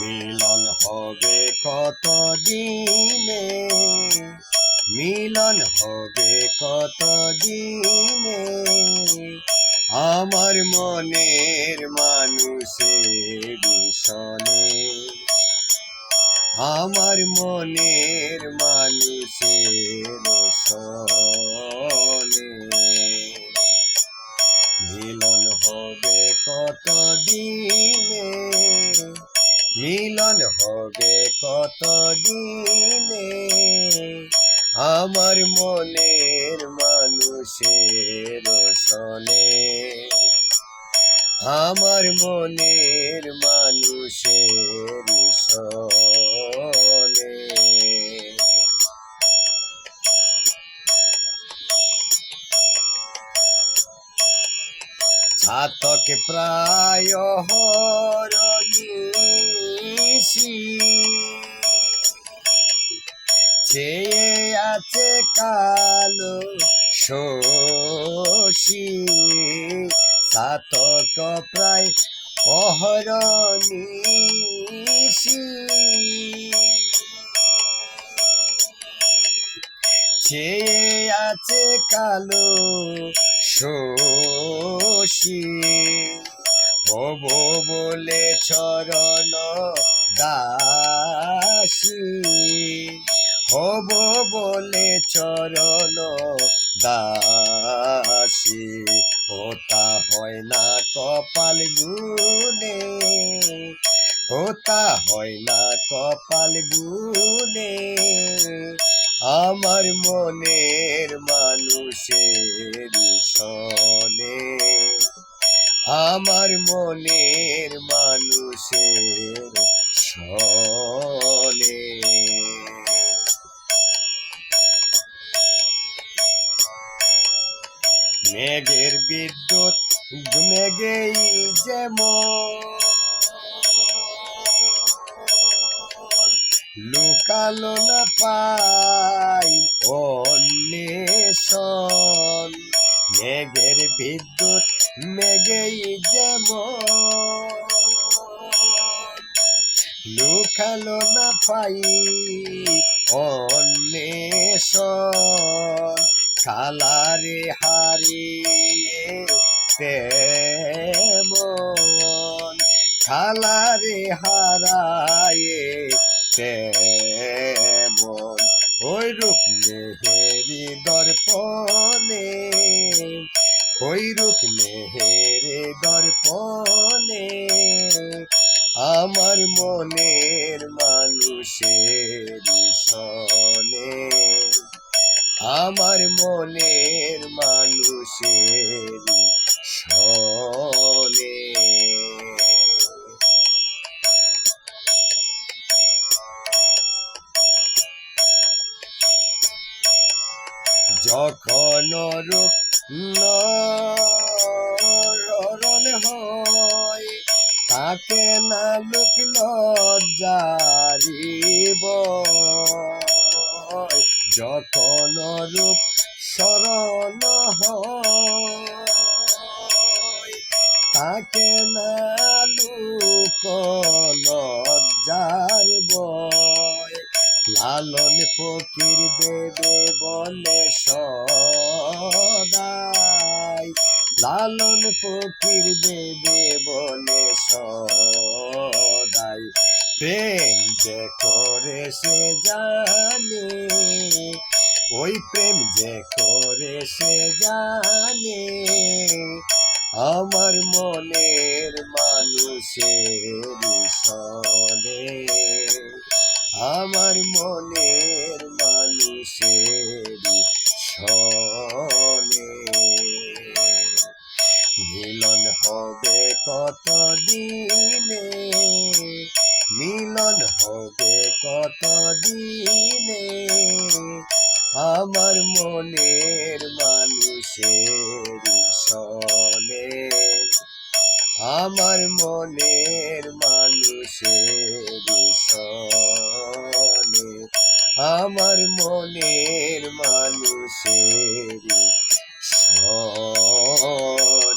মিলন হবে কত দিনে, মিলন হবে কত দিনে, আমার মনের মানুষের সনে, আমার মনের মানুষের সনে। মিলন হবে কত দিনে, মিলন হবে কত দিনে, আমার মনের মানুষের সনে, আমার মনের মানুষের সনে। ছাতক প্রায় হরনিশি, চেয়ে আছে কালো শশী, ছাতক প্রায় অহরনিশি, চেয়ে আছে কালো শশী, হব বলে চরণ দাসী, হব বলে চরণ দাসী, ওটা হয় না কপাল গুনে, ওটা হয় না কপাল গুনে, আমার মনের মানুষের সনে, আমার মনের মানুষের সনে। মেঘের বিদ্যুৎ মেঘেই যেমন লুকালো না পাই অন্বেষণ, মেঘের বিদ্যুৎ মেঘেই যেমন লুকালো না পাই অন্বেষণ, কালারে হারিয়ে তেমন, কালারে হারায়ে তেমন, ওই রূপ মেহেরি দর্পণে, ওই রূপ মেহেরি দর্পণে, আমার মনের মানুষের সনে, আমার মনের মানুষের সনে। যখন রূপ নরণ হয়, তাকে না লোক লজ্জারিব, যখন রূপ শরণ হয়, তাকে না লোক লজ্জারিব, লালন ফকির দেবে বলে সদাই, লালন ফকির দেবে বলে সদাই, প্রেম যে করে সে জানে, ওই প্রেম যে করে সে জানে, আমার মনের মানুষের সনে, আমার মনের মানুষের সনে। মিলন হবে কত দিনে, মিলন হবে কত দিনে, আমার মনের মানুষের সনে, আমার মনের মানুষের সনে, আমার মনের মানুষের সনে।